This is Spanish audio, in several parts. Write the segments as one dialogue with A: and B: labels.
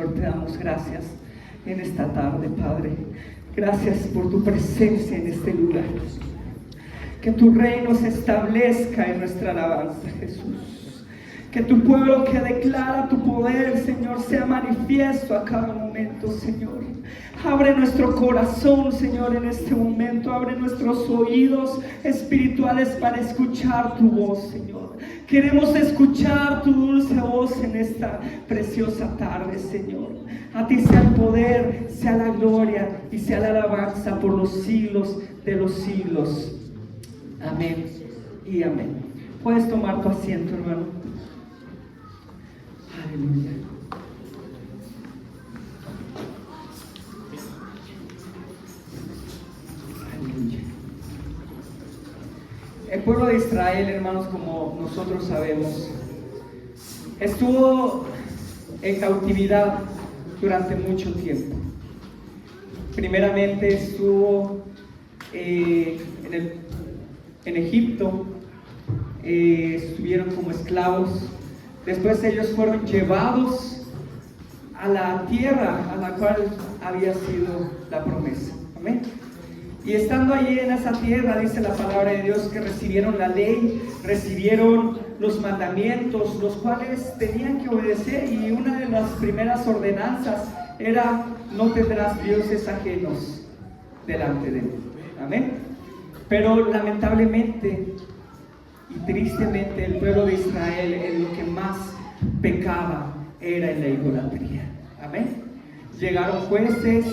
A: Señor, te damos gracias en esta tarde, Padre. Gracias por tu presencia en este lugar. Que tu reino se establezca en nuestra alabanza, Jesús. Que tu pueblo que declara tu poder, Señor, sea manifiesto a cada momento, Señor. Abre nuestro corazón, Señor, en este momento. Abre nuestros oídos espirituales para escuchar tu voz, Señor. Queremos escuchar tu dulce voz en esta preciosa tarde, Señor. A ti sea el poder, sea la gloria y sea la alabanza por los siglos de los siglos. Amén y amén. Puedes tomar tu asiento, hermano. Aleluya. Aleluya. El pueblo de Israel, hermanos, como nosotros sabemos, estuvo en cautividad durante mucho tiempo. Primeramente estuvo en Egipto, estuvieron como esclavos. Después ellos fueron llevados a la tierra a la cual había sido la promesa. Amén. Y estando allí en esa tierra, dice la palabra de Dios, que recibieron la ley, recibieron los mandamientos, los cuales tenían que obedecer. Y una de las primeras ordenanzas era: no tendrás dioses ajenos delante de mí. Amén. Pero lamentablemente y tristemente el pueblo de Israel en lo que más pecaba era en la idolatría. Amén. Llegaron jueces,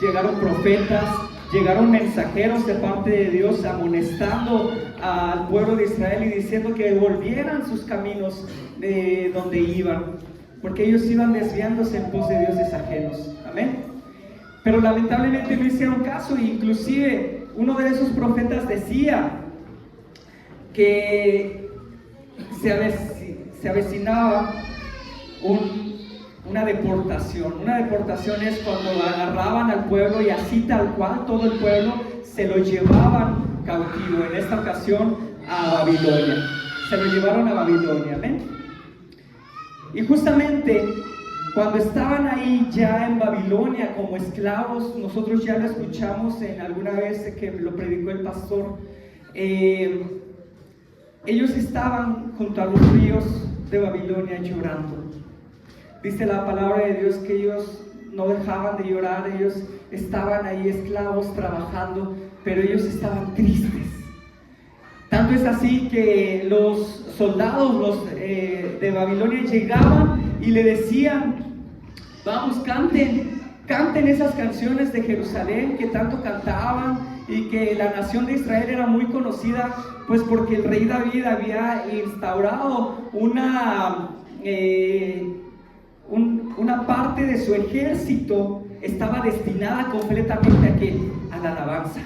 A: llegaron profetas, llegaron mensajeros de parte de Dios amonestando al pueblo de Israel y diciendo que volvieran sus caminos de donde iban, porque ellos iban desviándose en pos de dioses ajenos. Amén. Pero lamentablemente no hicieron caso, e inclusive uno de esos profetas decía que se avecinaba una deportación. Una deportación es cuando agarraban al pueblo y así tal cual todo el pueblo se lo llevaban cautivo. En esta ocasión a Babilonia. Se lo llevaron a Babilonia. ¿Amén? Y justamente cuando estaban ahí ya en Babilonia como esclavos, nosotros ya lo escuchamos en alguna vez que lo predicó el pastor. Ellos estaban junto a los ríos de Babilonia llorando. Dice la palabra de Dios que ellos no dejaban de llorar. Ellos estaban ahí esclavos trabajando, pero ellos estaban tristes. Tanto es así que los soldados de Babilonia llegaban y le decían: vamos, canten esas canciones de Jerusalén que tanto cantaban, y que la nación de Israel era muy conocida, pues porque el rey David había instaurado una parte de su ejército estaba destinada completamente a la alabanza.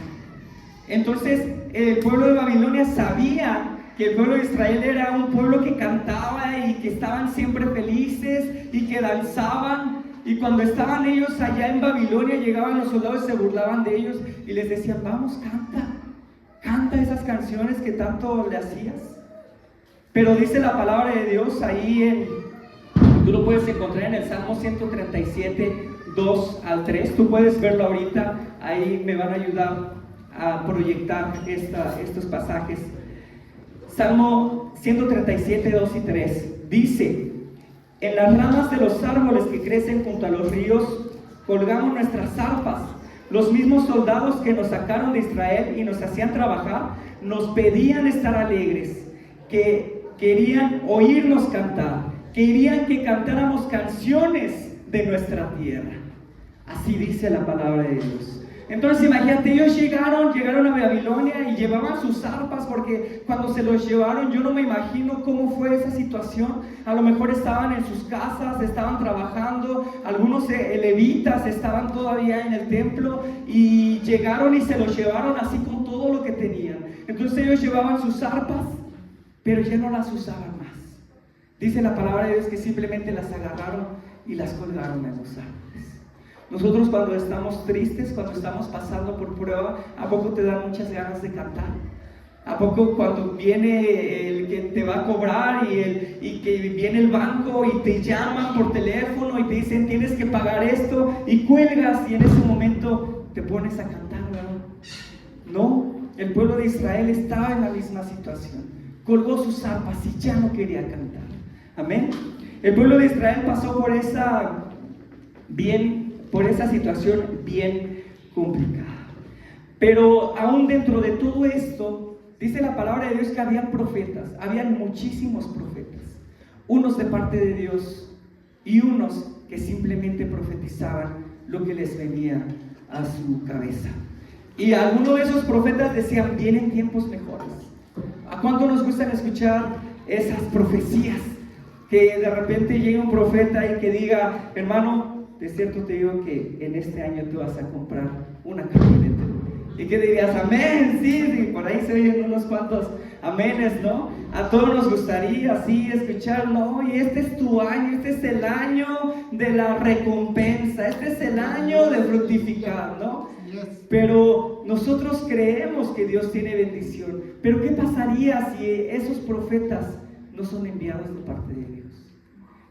A: Entonces el pueblo de Babilonia sabía que el pueblo de Israel era un pueblo que cantaba y que estaban siempre felices y que danzaban. Y cuando estaban ellos allá en Babilonia, llegaban los soldados y se burlaban de ellos y les decían: vamos, canta esas canciones que tanto le hacías. Pero dice la palabra de Dios ahí tú lo puedes encontrar en el Salmo 137, 2 al 3. Tú puedes verlo ahorita, ahí me van a ayudar a proyectar estos pasajes. Salmo 137, 2 y 3 dice: en las ramas de los árboles que crecen junto a los ríos colgamos nuestras arpas. Los mismos soldados que nos sacaron de Israel y nos hacían trabajar nos pedían estar alegres, que querían oírnos cantar, querían que cantáramos canciones de nuestra tierra. Así dice la palabra de Dios. Entonces imagínate, ellos llegaron a Babilonia y llevaban sus arpas, porque cuando se los llevaron, yo no me imagino cómo fue esa situación. A lo mejor estaban en sus casas, estaban trabajando, algunos levitas estaban todavía en el templo y llegaron y se los llevaron así con todo lo que tenían. Entonces ellos llevaban sus arpas, pero ya no las usaban más. Dice la palabra de Dios que simplemente las agarraron y las colgaron en los árboles. Nosotros cuando estamos tristes, cuando estamos pasando por prueba, ¿a poco te dan muchas ganas de cantar? ¿A poco cuando viene el que te va a cobrar y que viene el banco y te llaman por teléfono y te dicen tienes que pagar esto y cuelgas y en ese momento te pones a cantar, ¿verdad? No, el pueblo de Israel estaba en la misma situación. Colgó sus arpas y ya no quería cantar. Amén. El pueblo de Israel pasó por esa situación bien complicada. Pero aún dentro de todo esto, dice la palabra de Dios que habían profetas, habían muchísimos profetas, unos de parte de Dios y unos que simplemente profetizaban lo que les venía a su cabeza. Y algunos de esos profetas decían, vienen tiempos mejores. ¿A cuánto nos gustan escuchar esas profecías? Que de repente llegue un profeta y que diga, hermano, de cierto te digo que en este año tú vas a comprar una camioneta. Y que dirías, amén, sí, por ahí se oyen unos cuantos amenes, ¿no? A todos nos gustaría así escuchar, no, y este es tu año, este es el año de la recompensa, este es el año de fructificar, ¿no? Pero nosotros creemos que Dios tiene bendición. Pero ¿qué pasaría si esos profetas no son enviados de parte de Dios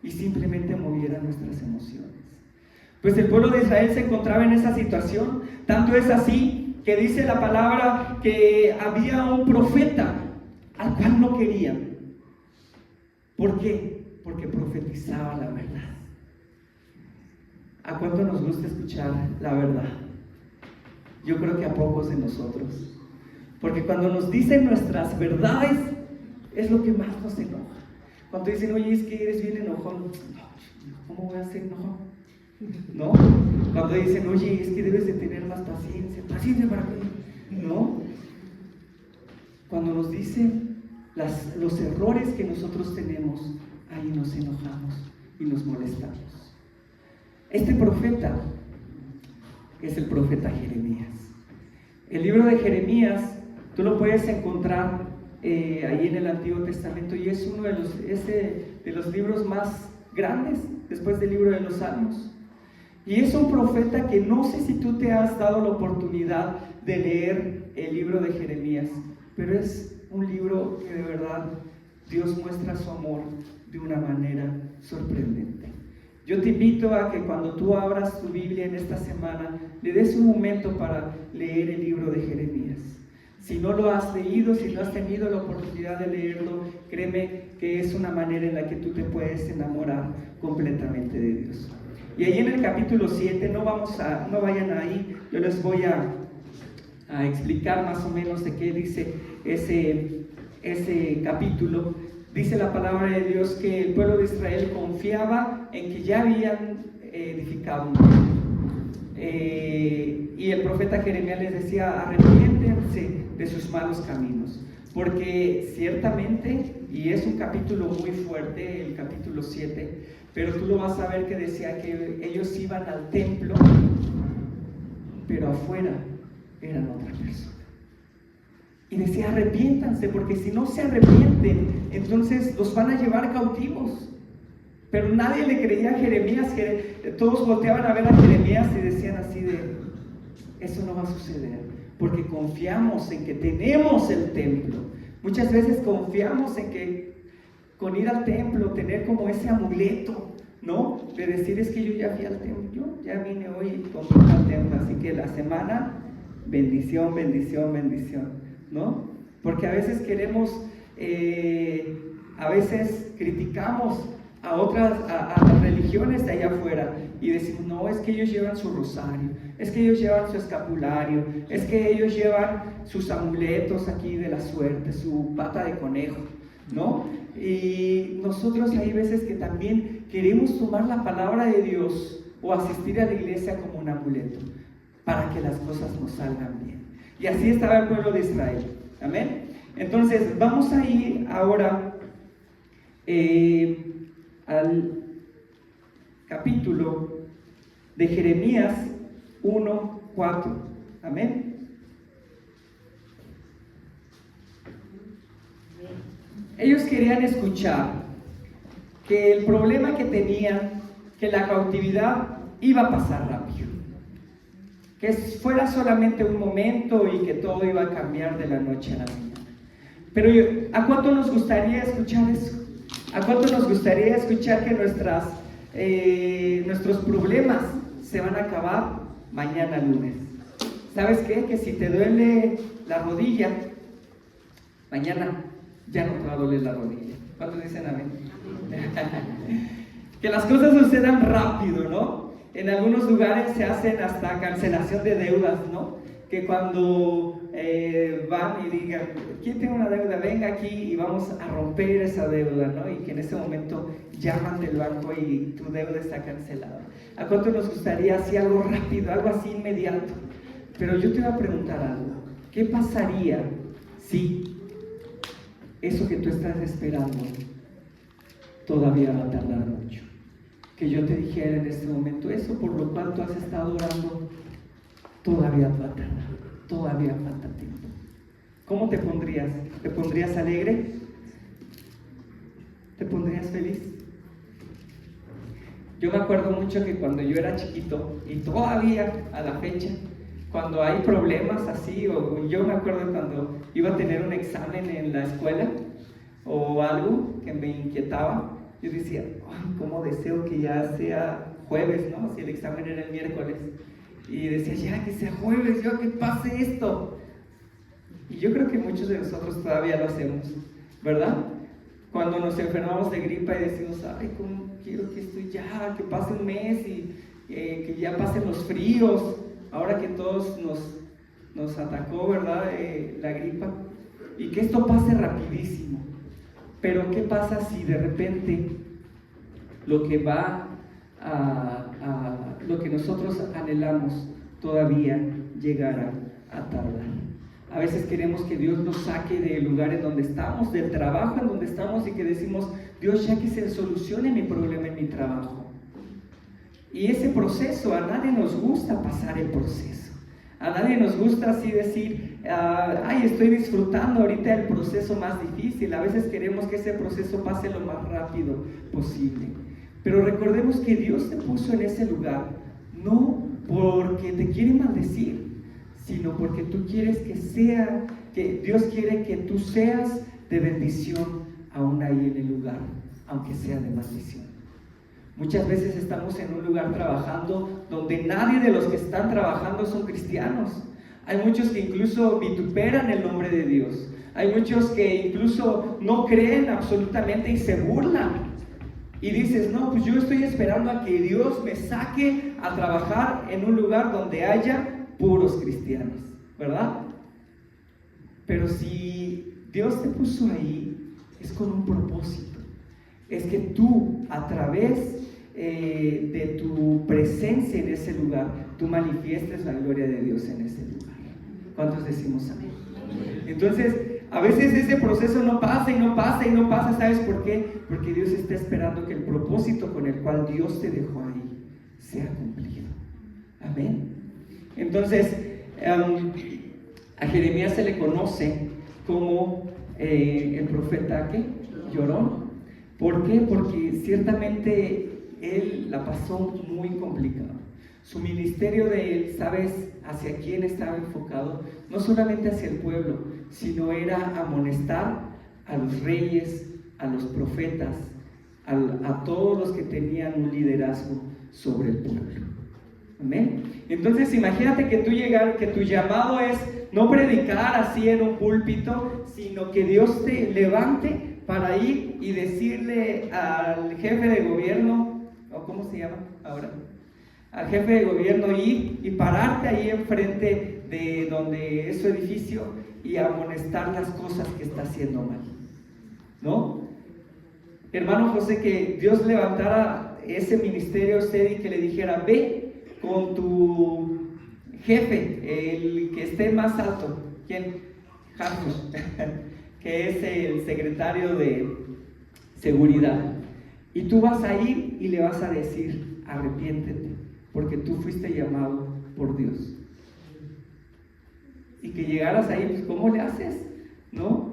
A: y simplemente movieran nuestras emociones? Pues el pueblo de Israel se encontraba en esa situación. Tanto es así que dice la palabra que había un profeta al cual no querían. ¿Por qué? Porque profetizaba la verdad. ¿A cuánto nos gusta escuchar la verdad? Yo creo que a pocos de nosotros. Porque cuando nos dicen nuestras verdades, es lo que más nos enoja. Cuando dicen, oye, es que eres bien enojón. No, ¿cómo voy a ser enojón? ¿No? Cuando dicen, oye, es que debes de tener más paciencia. ¿Paciencia para qué? ¿No? Cuando nos dicen los errores que nosotros tenemos, ahí nos enojamos y nos molestamos. Este profeta es el profeta Jeremías. El libro de Jeremías, tú lo puedes encontrar ahí en el Antiguo Testamento y es uno de los libros más grandes después del libro de los Salmos. Y es un profeta que no sé si tú te has dado la oportunidad de leer el libro de Jeremías, pero es un libro que de verdad Dios muestra su amor de una manera sorprendente. Yo te invito a que cuando tú abras tu Biblia en esta semana, le des un momento para leer el libro de Jeremías. Si no lo has leído, si no has tenido la oportunidad de leerlo, créeme que es una manera en la que tú te puedes enamorar completamente de Dios. Y ahí en el capítulo 7, no vayan ahí, yo les voy a explicar más o menos de qué dice ese capítulo. Dice la palabra de Dios que el pueblo de Israel confiaba en que ya habían edificado un templo. Y el profeta Jeremías les decía, arrepiéntense de sus malos caminos, porque ciertamente, y es un capítulo muy fuerte, el capítulo 7, pero tú lo vas a ver que decía que ellos iban al templo, pero afuera eran otra persona. Y decía, arrepiéntanse, porque si no se arrepienten, entonces los van a llevar cautivos. Pero nadie le creía a Jeremías, todos volteaban a ver a Jeremías y decían así de, eso no va a suceder, porque confiamos en que tenemos el templo. Muchas veces confiamos en que con ir al templo, tener como ese amuleto, ¿no? De decir, es que yo ya fui al templo, yo ya vine hoy con al templo, así que la semana, bendición, bendición, bendición, ¿no? Porque a veces queremos, a veces criticamos a las religiones de allá afuera y decimos, no, es que ellos llevan su rosario, es que ellos llevan su escapulario, es que ellos llevan sus amuletos aquí de la suerte, su pata de conejo, ¿no? Y nosotros hay veces que también queremos tomar la palabra de Dios o asistir a la iglesia como un amuleto para que las cosas nos salgan bien. Y así estaba el pueblo de Israel. Amén. Entonces vamos a ir ahora al capítulo de Jeremías 1:4. Amén. Ellos querían escuchar que el problema que tenían, que la cautividad iba a pasar rápido, que fuera solamente un momento y que todo iba a cambiar de la noche a la mañana. Pero ¿a cuánto nos gustaría escuchar eso? ¿A cuánto nos gustaría escuchar que nuestros problemas se van a acabar mañana lunes? ¿Sabes qué? Que si te duele la rodilla, mañana ya no te va a doler la rodilla. ¿Cuántos dicen amén? Que las cosas sucedan rápido, ¿no? En algunos lugares se hacen hasta cancelación de deudas, ¿no? Que cuando van y digan, ¿quién tiene una deuda? Venga aquí y vamos a romper esa deuda, ¿no? Y que en ese momento llaman del banco y tu deuda está cancelada. ¿A cuánto nos gustaría así algo rápido, algo así inmediato? Pero yo te voy a preguntar algo. ¿Qué pasaría si eso que tú estás esperando todavía va a tardar mucho? Que yo te dijera en este momento, eso por lo cual tú has estado orando, todavía va a tardar, todavía falta tiempo. ¿Cómo te pondrías? ¿Te pondrías alegre? ¿Te pondrías feliz? Yo me acuerdo mucho que cuando yo era chiquito, y todavía a la fecha, cuando hay problemas así, o yo me acuerdo cuando iba a tener un examen en la escuela, o algo que me inquietaba, yo decía, ay, cómo deseo que ya sea jueves, ¿no? Si el examen era el miércoles. Y decía, ya que sea jueves, ya que pase esto. Y yo creo que muchos de nosotros todavía lo hacemos, ¿verdad? Cuando nos enfermamos de gripa y decimos, ay, cómo quiero que esto ya, que pase un mes y que ya pasen los fríos, ahora que todos nos atacó, ¿verdad? La gripa. Y que esto pase rapidísimo. Pero ¿qué pasa si de repente lo que lo que nosotros anhelamos todavía llegara a tardar? A veces queremos que Dios nos saque de lugares donde estamos, del trabajo en donde estamos, y que decimos, Dios, ya que se solucione mi problema en mi trabajo. Y ese proceso, a nadie nos gusta pasar el proceso. A nadie nos gusta así decir, ay, estoy disfrutando ahorita el proceso más difícil. A veces queremos que ese proceso pase lo más rápido posible. Pero recordemos que Dios te puso en ese lugar, no porque te quiere maldecir, sino porque tú quieres que Dios quiere que tú seas de bendición aún ahí en el lugar, aunque sea de maldición. Muchas veces estamos en un lugar trabajando donde nadie de los que están trabajando son cristianos. Hay muchos que incluso vituperan el nombre de Dios. Hay muchos que incluso no creen absolutamente y se burlan. Y dices, no, pues yo estoy esperando a que Dios me saque a trabajar en un lugar donde haya puros cristianos, ¿verdad? Pero si Dios te puso ahí, es con un propósito. Es que tú, a través de tu presencia en ese lugar, tú manifiestes la gloria de Dios en ese lugar. ¿Cuántos decimos amén? Entonces, a veces ese proceso no pasa y no pasa y no pasa. ¿Sabes por qué? Porque Dios está esperando que el propósito con el cual Dios te dejó ahí sea cumplido. Amén. Entonces, a Jeremías se le conoce como el profeta que lloró. ¿Por qué? Porque ciertamente él la pasó muy complicado. Su ministerio de él, ¿sabes hacia quién estaba enfocado? No solamente hacia el pueblo, sino era amonestar a los reyes, a los profetas, a todos los que tenían un liderazgo sobre el pueblo. ¿Amén? Entonces imagínate que tu llamado es no predicar así en un púlpito, sino que Dios te levante para ir y decirle al jefe de gobierno, o ¿cómo se llama ahora? Al jefe de gobierno, ir y pararte ahí enfrente de donde es su edificio y amonestar las cosas que está haciendo mal, ¿no? Hermano José, que Dios levantara ese ministerio a usted y que le dijera, ve con tu jefe, el que esté más alto. ¿Quién? Carlos, que es el secretario de seguridad. Y tú vas a ir y le vas a decir, arrepiéntete, porque tú fuiste llamado por Dios. Y que llegaras ahí, pues ¿cómo le haces? ¿No?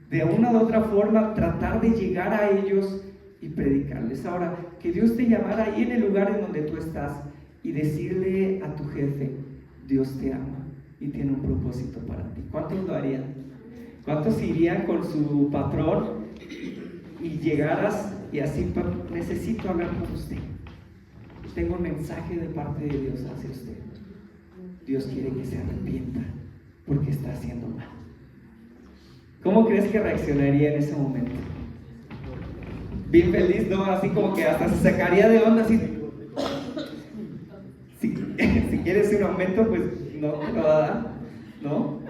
A: De una u otra forma, tratar de llegar a ellos y predicarles. Ahora, que Dios te llamara ahí en el lugar en donde tú estás y decirle a tu jefe, Dios te ama y tiene un propósito para ti. ¿Cuántos lo harían? ¿Cuántos irían con su patrón y llegaras y así, necesito hablar con usted? Tengo un mensaje de parte de Dios hacia usted. Dios quiere que se arrepienta porque está haciendo mal. ¿Cómo crees que reaccionaría en ese momento? Bien feliz, ¿no? Así como que hasta se sacaría de onda, así. Si quieres un aumento, pues no te lo va a dar, ¿no?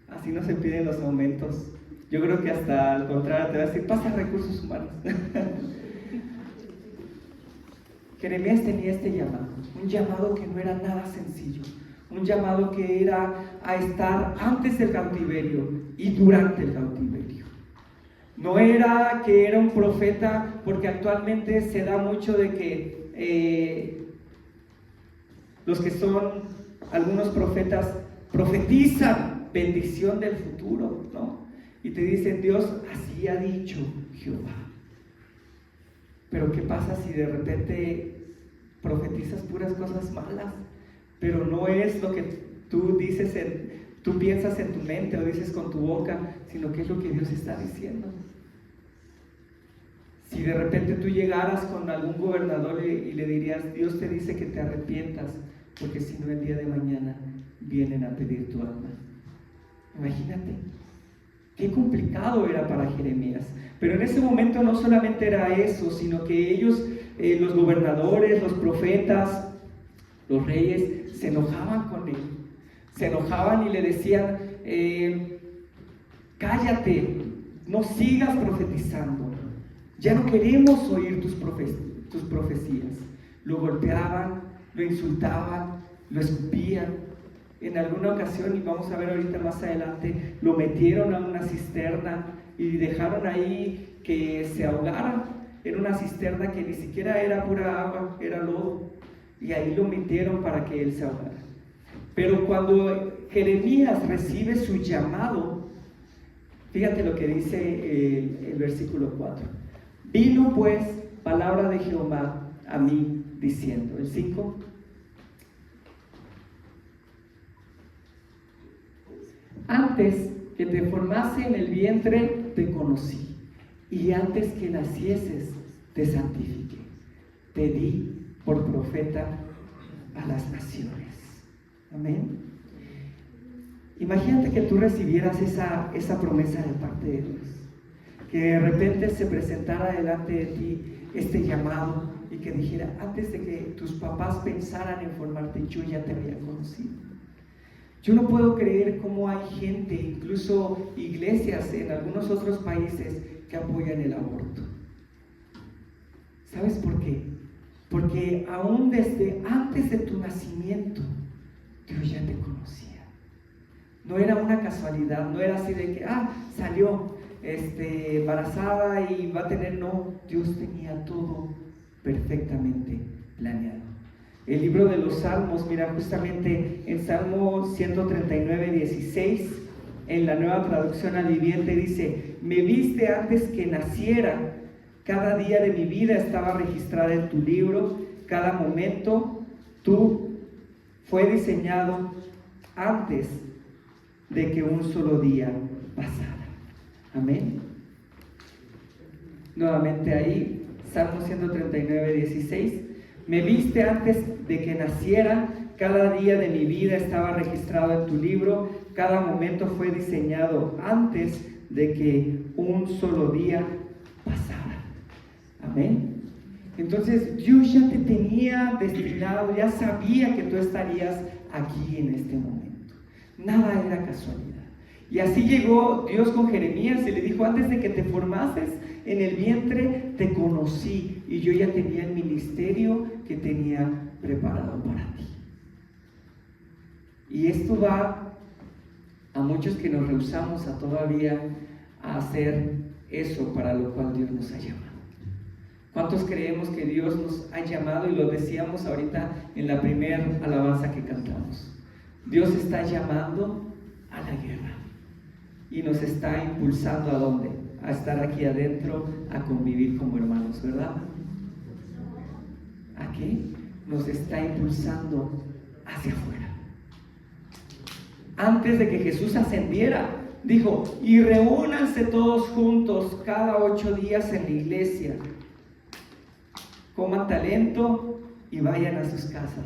A: Así no se piden los aumentos. Yo creo que hasta al contrario te va a decir, pasa recursos humanos. Jeremías tenía este llamado, un llamado que no era nada sencillo, un llamado que era a estar antes del cautiverio y durante el cautiverio. No era que era un profeta, porque actualmente se da mucho de que los que son algunos profetas profetizan bendición del futuro, ¿no? Y te dicen, Dios así ha dicho Jehová. Pero ¿qué pasa si de repente profetizas puras cosas malas? Pero no es lo que tú dices, tú piensas en tu mente o dices con tu boca, sino que es lo que Dios está diciendo. Si de repente tú llegaras con algún gobernador y le dirías, Dios te dice que te arrepientas, porque si no el día de mañana vienen a pedir tu alma. Imagínate, qué complicado era para Jeremías. Pero en ese momento no solamente era eso, sino que ellos, los gobernadores, los profetas, los reyes, se enojaban con él. Se enojaban y le decían, cállate, no sigas profetizando. Ya no queremos oír tus profecías. Lo golpeaban, lo insultaban, lo escupían. En alguna ocasión, y vamos a ver ahorita más adelante, lo metieron a una cisterna y dejaron ahí que se ahogara. Era una cisterna que ni siquiera era pura agua, era lodo, y ahí lo metieron para que él se ahogara. Pero cuando Jeremías recibe su llamado, fíjate lo que dice el versículo 4. Vino pues palabra de Jehová a mí diciendo, el 5. Antes que te formase en el vientre te conocí, y antes que nacieses te santifiqué. Te di por profeta a las naciones. Amén. Imagínate que tú recibieras esa promesa de parte de Dios. Que de repente se presentara delante de ti este llamado y que dijera, antes de que tus papás pensaran en formarte, yo ya te había conocido. Yo no puedo creer cómo hay gente, incluso iglesias en algunos otros países, que apoyan el aborto. ¿Sabes por qué? Porque aún desde antes de tu nacimiento, Dios ya te conocía. No era una casualidad, no era así de que, salió embarazada y va a tener, no, Dios tenía todo perfectamente planeado. El libro de los Salmos, mira, justamente en Salmo 139, 16, en la Nueva Traducción al Viviente dice, me viste antes que naciera, cada día de mi vida estaba registrada en tu libro, cada momento fue diseñado antes de que un solo día pasara. Amén. Nuevamente ahí, Salmo 139, 16. Me viste antes de que naciera, cada día de mi vida estaba registrado en tu libro, cada momento fue diseñado antes de que un solo día pasara. Amén. Entonces Dios ya te tenía destinado, ya sabía que tú estarías aquí en este momento. Nada era casualidad. Y así llegó Dios con Jeremías y le dijo, antes de que te formases en el vientre, te conocí y yo ya tenía el ministerio que tenía preparado para ti. Y esto va a muchos que nos rehusamos a todavía a hacer eso para lo cual Dios nos ha llamado. ¿Cuántos creemos que Dios nos ha llamado? Y lo decíamos ahorita en la primera alabanza que cantamos. Dios está llamando a la guerra y nos está impulsando ¿a dónde? A estar aquí adentro, a convivir como hermanos, ¿verdad? ¿A qué? Nos está impulsando hacia afuera. antes de que Jesús ascendiera. Dijo, y reúnanse todos juntos cada 8 días en la iglesia. Coman talento y vayan a sus casas.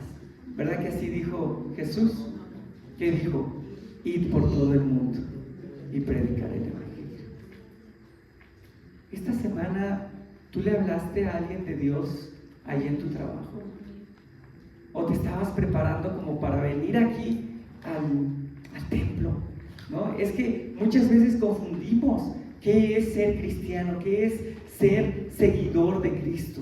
A: ¿Verdad que así dijo Jesús? ¿Qué dijo? Id por todo el mundo y predicar el evangelio. Esta semana, ¿tú le hablaste a alguien de Dios ahí en tu trabajo? ¿O te estabas preparando como para venir aquí al templo? ¿No? Es que muchas veces confundimos qué es ser cristiano, qué es ser seguidor de Cristo.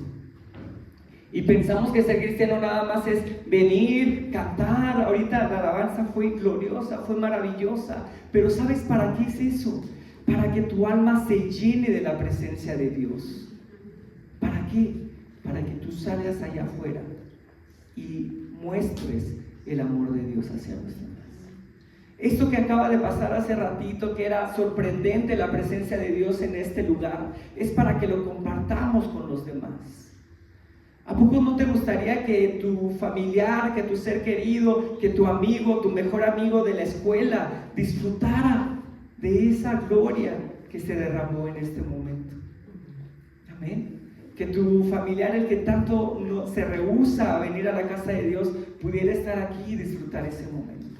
A: Y pensamos que ser cristiano nada más es venir, cantar. Ahorita la alabanza fue gloriosa, fue maravillosa. Pero ¿sabes para qué es eso? Para que tu alma se llene de la presencia de Dios. ¿Para qué? Para que tú salgas allá afuera y muestres el amor de Dios hacia los demás. Esto que acaba de pasar hace ratito, que era sorprendente la presencia de Dios en este lugar, es para que lo compartamos con los demás. ¿A poco no te gustaría que tu familiar, que tu ser querido, que tu amigo, tu mejor amigo de la escuela disfrutara de esa gloria que se derramó en este momento? Amén. Que tu familiar, el que tanto se rehúsa a venir a la casa de Dios, pudiera estar aquí y disfrutar ese momento.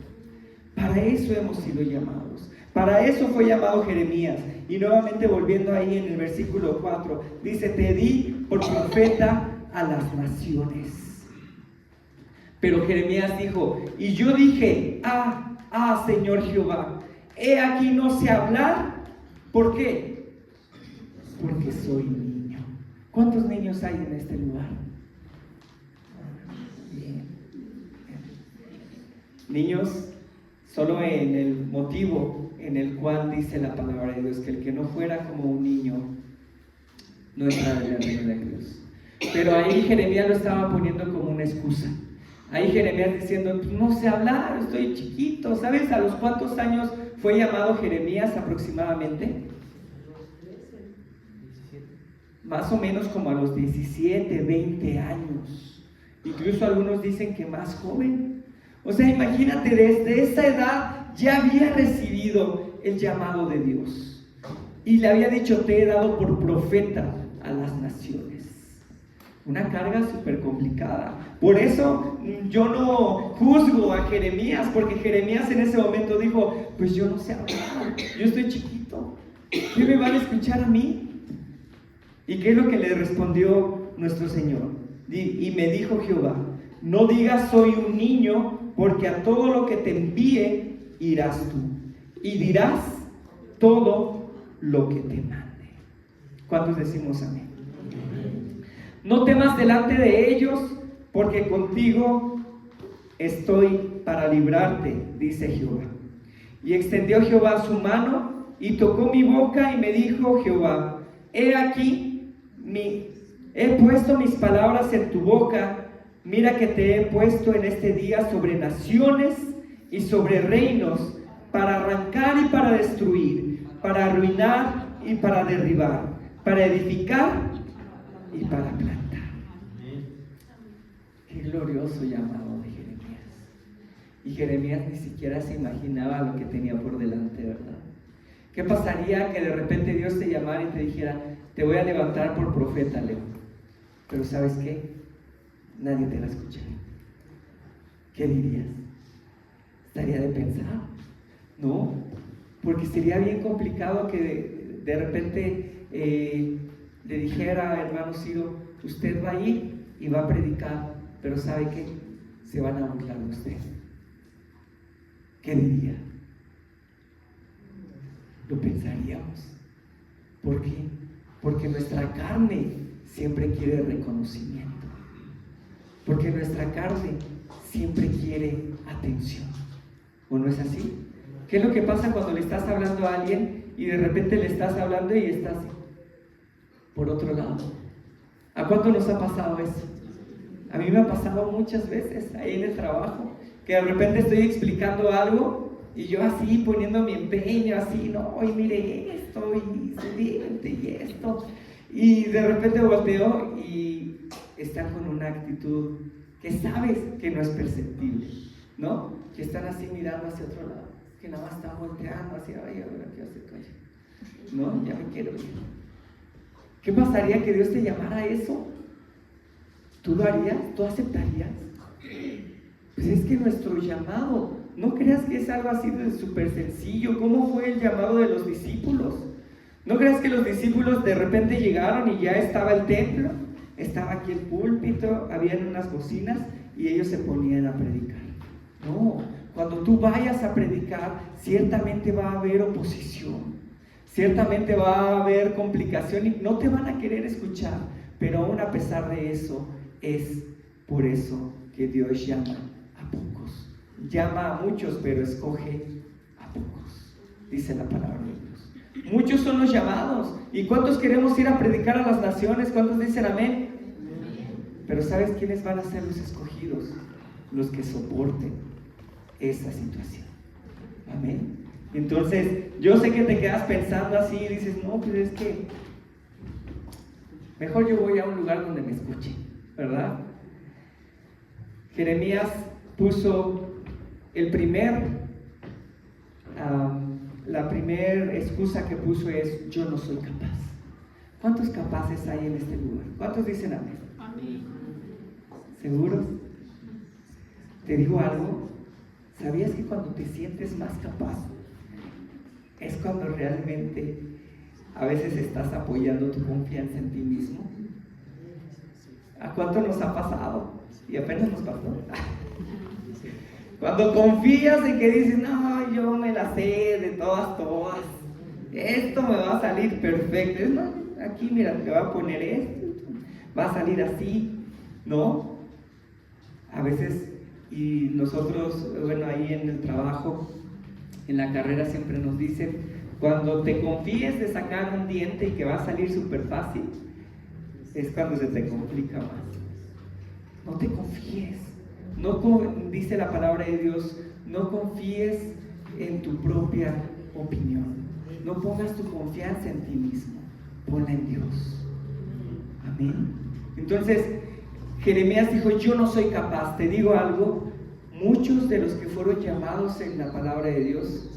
A: Para eso hemos sido llamados. Para eso fue llamado Jeremías. Y nuevamente volviendo ahí en el versículo 4, dice, te di por profeta a las naciones. Pero Jeremías dijo, y yo dije, Señor Jehová, he aquí no sé hablar. ¿Por qué? Porque soy niño. ¿Cuántos niños hay en este lugar? Bien. Niños, solo en el motivo en el cual dice la palabra de Dios que el que no fuera como un niño no entraría en el reino de Dios. Pero ahí Jeremías lo estaba poniendo como una excusa. Ahí Jeremías diciendo, no sé hablar, estoy chiquito. ¿Sabes a los cuántos años fue llamado Jeremías aproximadamente? Más o menos como a los 17, 20 años. Incluso algunos dicen que más joven. O sea, imagínate, desde esa edad ya había recibido el llamado de Dios. Y le había dicho, te he dado por profeta a las naciones. Una carga súper complicada. Por eso yo no juzgo a Jeremías, porque Jeremías en ese momento dijo, pues yo no sé hablar, yo estoy chiquito, ¿qué me van a escuchar a mí? ¿Y qué es lo que le respondió nuestro Señor? Y me dijo Jehová, no digas soy un niño, porque a todo lo que te envíe irás tú, y dirás todo lo que te mande. ¿Cuántos decimos amén? No temas delante de ellos, porque contigo estoy para librarte, dice Jehová. Y extendió Jehová su mano y tocó mi boca y me dijo Jehová, he aquí, he puesto mis palabras en tu boca, mira que te he puesto en este día sobre naciones y sobre reinos, para arrancar y para destruir, para arruinar y para derribar, para edificar y para plantar. Qué glorioso llamado de Jeremías. Y Jeremías ni siquiera se imaginaba lo que tenía por delante, ¿verdad? ¿Qué pasaría que de repente Dios te llamara y te dijera, te voy a levantar por profeta, León? Pero ¿sabes qué? Nadie te va a escuchar. ¿Qué dirías? ¿Estaría de pensar? No, porque sería bien complicado que de repente le dijera, hermano Ciro, usted va a ir y va a predicar, pero ¿sabe qué? Se van a burlar de usted. ¿Qué diría? Lo pensaríamos. ¿Por qué? Porque nuestra carne siempre quiere reconocimiento. Porque nuestra carne siempre quiere atención. ¿O no es así? ¿Qué es lo que pasa cuando le estás hablando a alguien y de repente le estás hablando y estás por otro lado? ¿A cuánto nos ha pasado eso? A mí me ha pasado muchas veces ahí en el trabajo, que de repente estoy explicando algo y yo así poniendo mi empeño, así, no, y mire esto, y siguiente, y esto, y de repente volteo y están con una actitud que sabes que no es perceptible, ¿no? Que están así mirando hacia otro lado. que nada más están volteando hacia, ay, a ver, ¿qué hace? Calla. No, ya me quiero ir. ¿Qué pasaría que Dios te llamara a eso? ¿Tú lo harías? ¿Tú aceptarías? Pues es que nuestro llamado, no creas que es algo así de súper sencillo. ¿Cómo fue el llamado de los discípulos? No creas que los discípulos de repente llegaron y ya estaba el templo, estaba aquí el púlpito, habían unas bocinas y ellos se ponían a predicar. No, cuando tú vayas a predicar, ciertamente va a haber oposición, ciertamente va a haber complicación y no te van a querer escuchar, pero aún a pesar de eso, es por eso que Dios llama a pocos. Llama a muchos, pero escoge a pocos, dice la palabra de Dios. Muchos son los llamados. ¿Y cuántos queremos ir a predicar a las naciones? ¿Cuántos dicen amén? Pero ¿sabes quiénes van a ser los escogidos? Los que soporten esa situación. Amén. Entonces, yo sé que te quedas pensando así y dices, no, pero es que mejor yo voy a un lugar donde me escuchen, ¿verdad? Jeremías puso la primera excusa que puso es: yo no soy capaz. ¿Cuántos capaces hay en este lugar? ¿Cuántos dicen amén? Amén. ¿Seguros? Te digo algo, ¿sabías que cuando te sientes más capaz es cuando realmente a veces estás apoyando tu confianza en ti mismo? ¿A cuánto nos ha pasado? Y apenas nos pasó. Cuando confías en que dices, no, yo me la sé de todas, esto me va a salir perfecto. Es más, aquí mira, te voy a poner esto, va a salir así, ¿no? A veces, y nosotros, bueno, ahí en el trabajo, en la carrera siempre nos dicen, cuando te confíes de sacar un diente y que va a salir súper fácil, es cuando se te complica más. No te confíes. No, dice la palabra de Dios, no confíes en tu propia opinión. No pongas tu confianza en ti mismo, ponla en Dios. Amén. Entonces, Jeremías dijo, yo no soy capaz. Te digo algo, muchos de los que fueron llamados en la palabra de Dios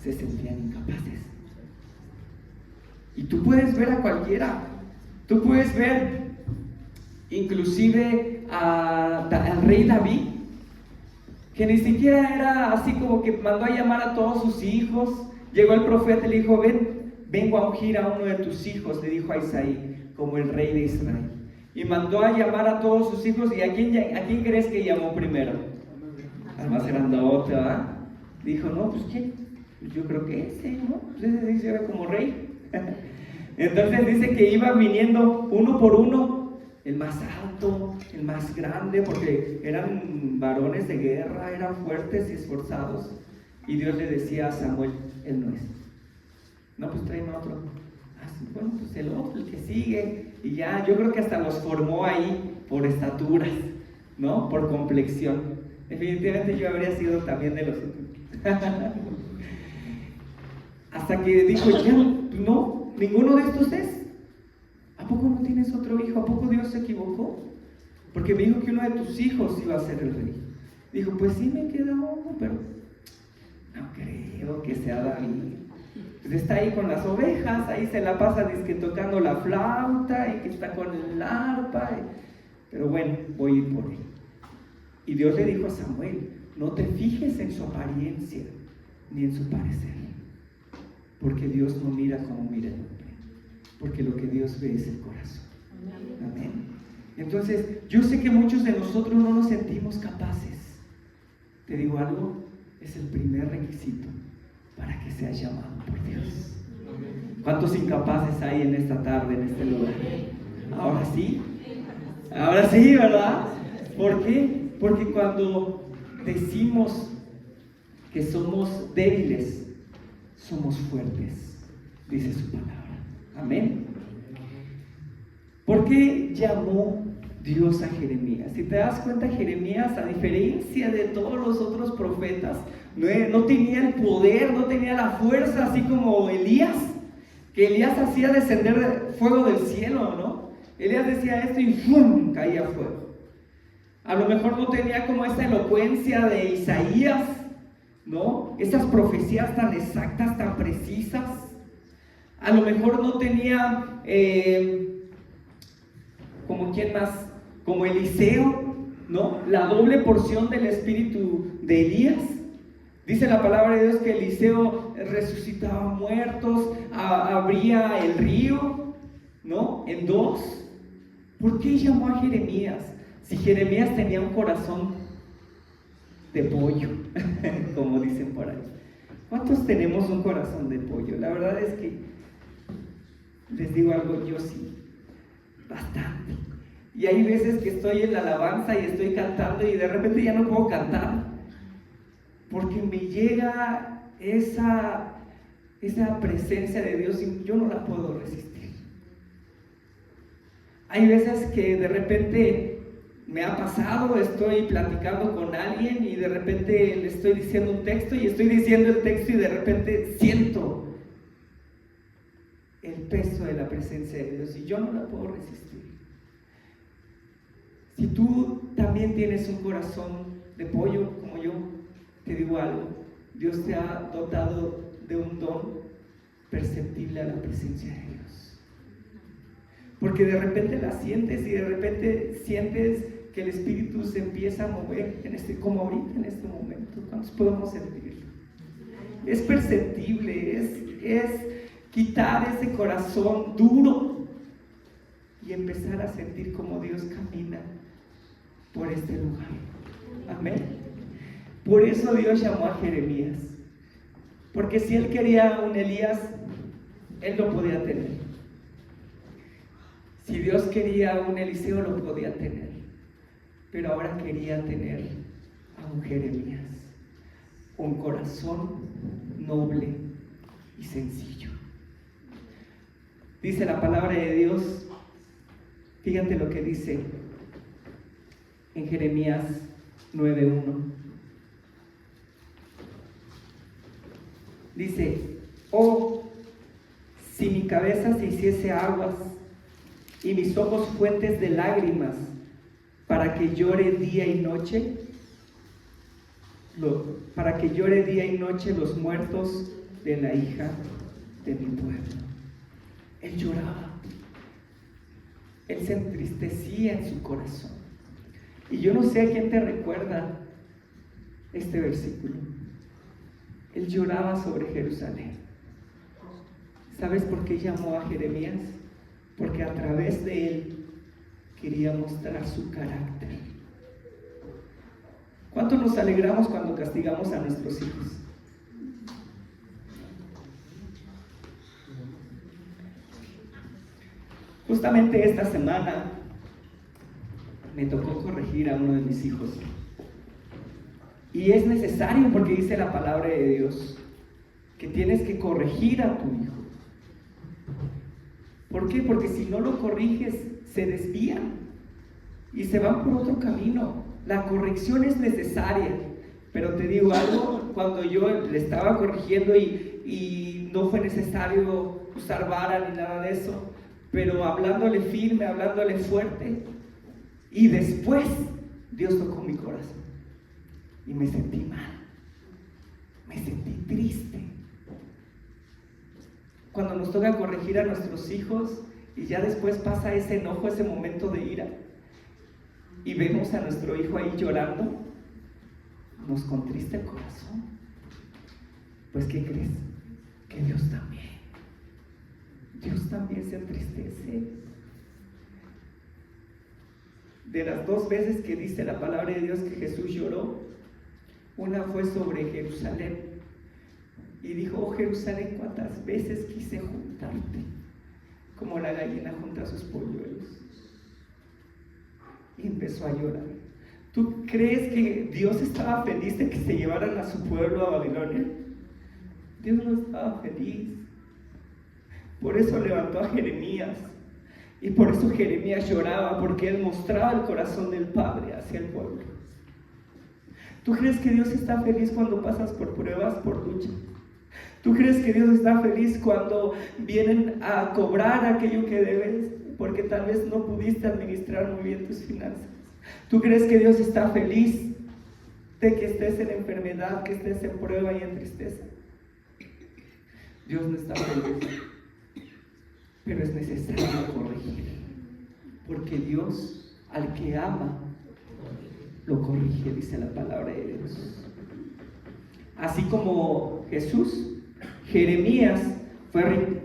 A: se sentían incapaces. Y tú puedes ver a cualquiera. Tú puedes ver inclusive al rey David, que ni siquiera era así como que mandó a llamar a todos sus hijos. Llegó el profeta y le dijo, vengo a ungir a uno de tus hijos, le dijo a Isaí, como el rey de Israel. Y mandó a llamar a todos sus hijos. ¿Y a quién crees que llamó primero? Al más grandote, ¿verdad? Dijo, no, pues ¿quién? Pues yo creo que ese, ¿no? Pues ese dice era como rey. Entonces dice que iba viniendo uno por uno, el más alto, el más grande, porque eran varones de guerra, eran fuertes y esforzados. Y Dios le decía a Samuel, él no es. No, pues tráeme otro. Bueno, pues el otro, el que sigue. Y ya, yo creo que hasta los formó ahí por estaturas, ¿no? Por complexión. Definitivamente yo habría sido también de los hasta que dijo, ya, no, ninguno de estos es. ¿A poco no tienes otro hijo? ¿A poco Dios se equivocó? Porque me dijo que uno de tus hijos iba a ser el rey. Dijo, pues sí me queda uno, pero no creo que sea David. Pues está ahí con las ovejas, ahí se la pasa dizque tocando la flauta y que está con el arpa. Pero bueno, voy a ir por él. Y Dios le dijo a Samuel, no te fijes en su apariencia ni en su parecer, porque Dios no mira como mira el hombre, porque lo que Dios ve es el corazón. Amén. Entonces, yo sé que muchos de nosotros no nos sentimos capaces. Te digo algo, es el primer requisito para que seas llamado por Dios. ¿Cuántos incapaces hay en esta tarde, en este lugar? Ahora sí, ¿verdad? ¿Por qué? Porque cuando decimos que somos débiles, somos fuertes, dice su palabra. Amén. ¿Por qué llamó Dios a Jeremías? Si te das cuenta, Jeremías, a diferencia de todos los otros profetas, no tenía el poder, no tenía la fuerza, así como Elías, que Elías hacía descender fuego del cielo, ¿no? Elías decía esto y ¡fum!, caía fuego. A lo mejor no tenía como esa elocuencia de Isaías, ¿no? Esas profecías tan exactas, tan precisas. A lo mejor no tenía, como quién más, como Eliseo, ¿no? La doble porción del espíritu de Elías. Dice la palabra de Dios que Eliseo resucitaba muertos, abría el río, ¿no? En dos. ¿Por qué llamó a Jeremías? Si Jeremías tenía un corazón de pollo, como dicen por ahí. ¿Cuántos tenemos un corazón de pollo? La verdad es que les digo algo, yo sí, bastante. Y hay veces que estoy en la alabanza y estoy cantando y de repente ya no puedo cantar, porque me llega esa presencia de Dios y yo no la puedo resistir. Hay veces que de repente me ha pasado, estoy platicando con alguien y de repente le estoy diciendo un texto y estoy diciendo el texto y de repente siento el peso de la presencia de Dios y yo no la puedo resistir. Si tú también tienes un corazón de pollo como yo, te digo algo, Dios te ha dotado de un don perceptible a la presencia de Dios. Porque de repente la sientes y de repente sientes que el Espíritu se empieza a mover, como ahorita en este momento. ¿Cuántos podemos sentirlo? Es perceptible, es quitar ese corazón duro y empezar a sentir como Dios camina por este lugar. Amén. Por eso Dios llamó a Jeremías, porque si él quería un Elías, él lo podía tener. Si Dios quería un Eliseo, lo podía tener, pero ahora quería tener a un Jeremías, un corazón noble y sencillo. Dice la palabra de Dios, fíjate lo que dice en Jeremías 9:1. Dice: oh, si mi cabeza se hiciese aguas y mis ojos fuentes de lágrimas, para que llore día y noche, los muertos de la hija de mi pueblo. Él lloraba, él se entristecía en su corazón. Y yo no sé a quién te recuerda este versículo. Él lloraba sobre Jerusalén. ¿Sabes por qué llamó a Jeremías? Porque a través de él quería mostrar su carácter. ¿Cuánto nos alegramos cuando castigamos a nuestros hijos? Justamente esta semana me tocó corregir a uno de mis hijos. Y es necesario porque dice la palabra de Dios que tienes que corregir a tu hijo. ¿Por qué? Porque si no lo corriges, se desvían y se van por otro camino. La corrección es necesaria, pero te digo algo, cuando yo le estaba corrigiendo y no fue necesario usar vara ni nada de eso, pero hablándole firme, hablándole fuerte, y después Dios tocó mi corazón y me sentí mal, me sentí triste. Cuando nos toca corregir a nuestros hijos y ya después pasa ese enojo, ese momento de ira, y vemos a nuestro hijo ahí llorando, nos contrista el corazón. Pues ¿qué crees? Que Dios también se entristece. De las 2 veces que dice la palabra de Dios que Jesús lloró, una fue sobre Jerusalén y dijo: oh Jerusalén, cuántas veces quise juntarte como la gallina junta sus polluelos. Y empezó a llorar. ¿Tú crees que Dios estaba feliz de que se llevaran a su pueblo a Babilonia? Dios no estaba feliz. Por eso levantó a Jeremías. Y por eso Jeremías lloraba, porque él mostraba el corazón del Padre hacia el pueblo. ¿Tú crees que Dios está feliz cuando pasas por pruebas, por lucha? ¿Tú crees que Dios está feliz cuando vienen a cobrar aquello que debes, porque tal vez no pudiste administrar muy bien tus finanzas? ¿Tú crees que Dios está feliz de que estés en enfermedad, que estés en prueba y en tristeza. Dios no está feliz, pero es necesario corregir, porque Dios al que ama lo corrige, dice la palabra de Dios. Así como Jesús, Jeremías fue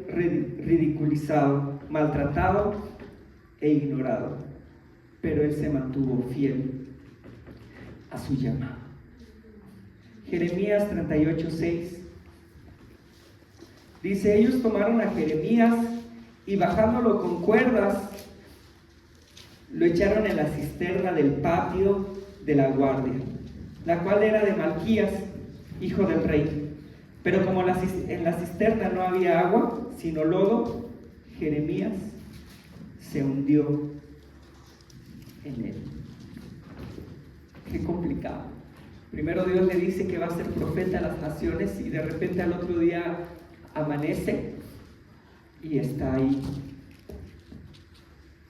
A: ridiculizado, maltratado e ignorado, pero él se mantuvo fiel a su llamado. Jeremías 38:6 dice: ellos tomaron a Jeremías y bajándolo con cuerdas, lo echaron en la cisterna del patio de la guardia, la cual era de Malquías, hijo del rey. Pero como en la cisterna no había agua, sino lodo, Jeremías se hundió en él. Qué complicado. Primero Dios le dice que va a ser profeta a las naciones y de repente al otro día amanece y está ahí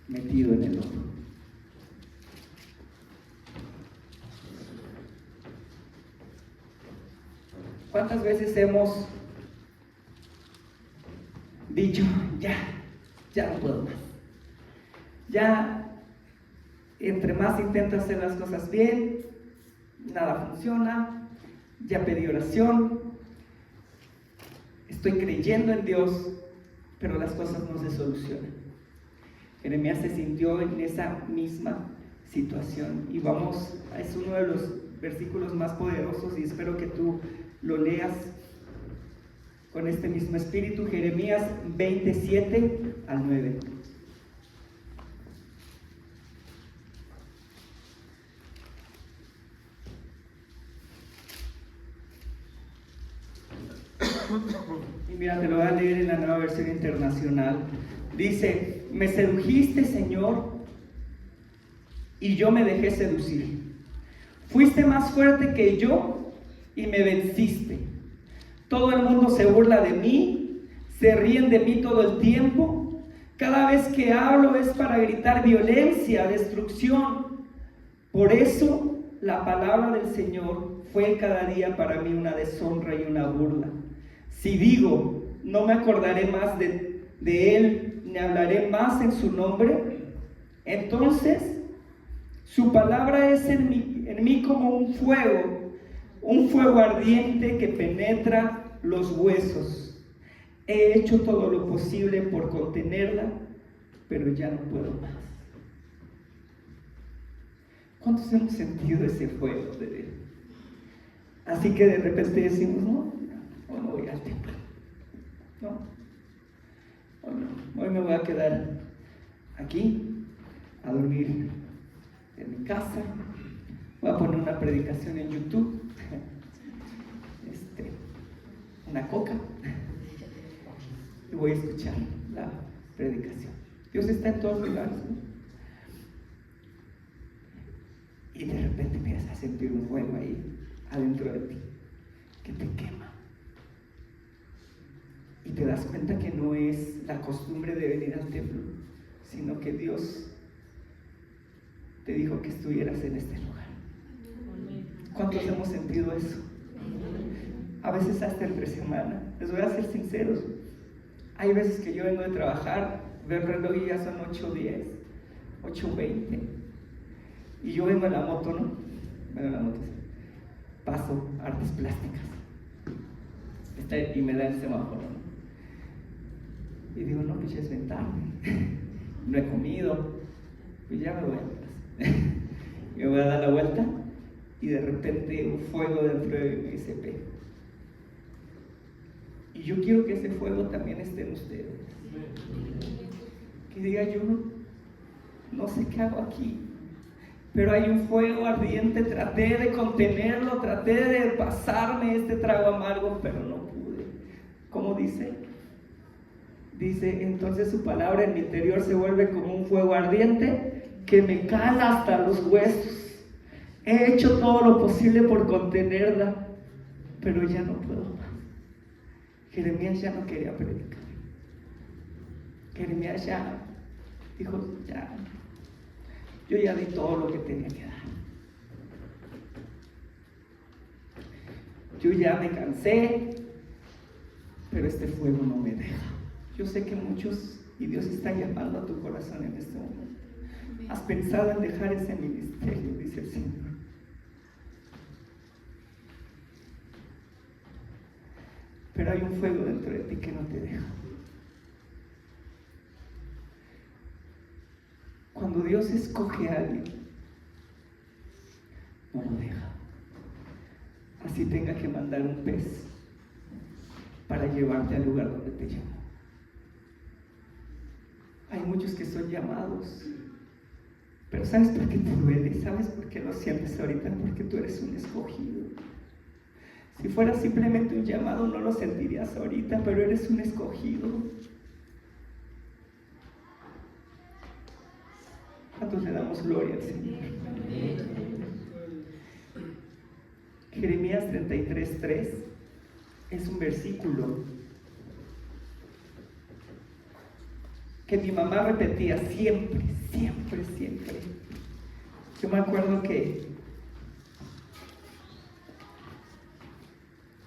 A: metido en el lodo. ¿Cuántas veces hemos dicho, ya no puedo más? Ya, entre más intento hacer las cosas bien, nada funciona, ya pedí oración, estoy creyendo en Dios, pero las cosas no se solucionan. Jeremías se sintió en esa misma situación y es uno de los versículos más poderosos y espero que tú lo leas con este mismo espíritu. Jeremías 27-9. Y mira, te lo voy a leer en la Nueva Versión Internacional. Dice: me sedujiste, Señor, y yo me dejé seducir. Fuiste más fuerte que yo y me venciste. Todo el mundo se burla de mí, se ríen de mí todo el tiempo. Cada vez que hablo es para gritar violencia, destrucción. Por eso la palabra del Señor fue cada día para mí una deshonra y una burla. Si digo, no me acordaré más de Él, ni hablaré más en su nombre, entonces su palabra es en mí como un fuego ardiente que penetra los huesos. He hecho todo lo posible por contenerla, pero ya no puedo más. ¿Cuántos hemos sentido ese fuego de Dios? Así que de repente decimos, hoy no voy al templo, hoy me voy a quedar aquí a dormir en mi casa, voy a poner una predicación en YouTube, una coca, y voy a escuchar la predicación. Dios está en todos lugares, ¿no? Y de repente empiezas a sentir un fuego ahí adentro de ti que te quema y te das cuenta que no es la costumbre de venir al templo, sino que Dios te dijo que estuvieras en este lugar. ¿Cuántos hemos sentido eso? A veces hasta entre semana. Les voy a ser sinceros, hay veces que yo vengo de trabajar, veo el reloj y ya son 8:10, 8:20 y yo vengo en la moto, ¿no? Vengo en la moto, paso artes plásticas y me da el semáforo, ¿no? Y digo, no, pues ya es bien tarde, no he comido, pues ya me voy a casa. Me voy a dar la vuelta y de repente un fuego dentro de mí me dice, ve. Y yo quiero que ese fuego también esté en ustedes. Que diga, yo no sé qué hago aquí, pero hay un fuego ardiente, traté de contenerlo, traté de pasarme este trago amargo, pero no pude. ¿Cómo dice? Dice, entonces su palabra en mi interior se vuelve como un fuego ardiente que me cala hasta los huesos. He hecho todo lo posible por contenerla, pero ya no puedo más. Jeremías ya no quería predicar. Jeremías ya dijo, yo ya di todo lo que tenía que dar. yo ya me cansé, pero este fuego no me deja. Yo sé que muchos, y Dios está llamando a tu corazón en este momento. ¿Has pensado en dejar ese ministerio?, dice el Señor. Pero hay un fuego dentro de ti que no te deja. Cuando Dios escoge a alguien, no lo deja. Así tenga que mandar un pez para llevarte al lugar donde te llamó. Hay muchos que son llamados, pero ¿sabes por qué te duele? ¿Sabes por qué lo sientes ahorita? Porque tú eres un escogido. Si fuera simplemente un llamado, no lo sentirías ahorita, pero eres un escogido. ¿Cuántos le damos gloria al Señor? Jeremías 33:3 es un versículo que mi mamá repetía siempre. Yo me acuerdo que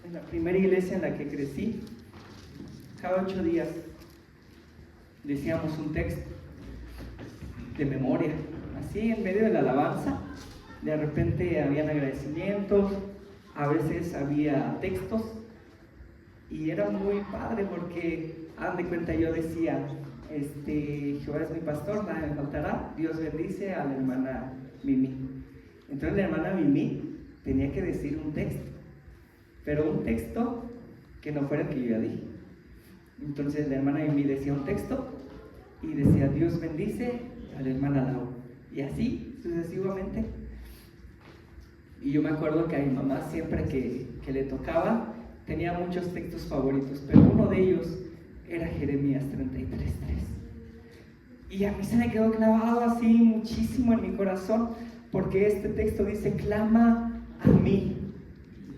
A: en la primera iglesia en la que crecí, cada 8 días decíamos un texto de memoria, así en medio de la alabanza. De repente habían agradecimientos, a veces había textos, y era muy padre porque, haz de cuenta, yo decía, Jehová es mi pastor, nada me faltará, Dios bendice a la hermana Mimi. Entonces la hermana Mimi tenía que decir un texto, pero un texto que no fuera el que yo ya dije. Entonces la hermana Mimi decía un texto y decía, Dios bendice a la hermana Lau, y así sucesivamente. Y yo me acuerdo que a mi mamá siempre que le tocaba tenía muchos textos favoritos, pero uno de ellos era Jeremías 33:3. Y a mí se me quedó clavado así muchísimo en mi corazón, porque este texto dice, clama a mí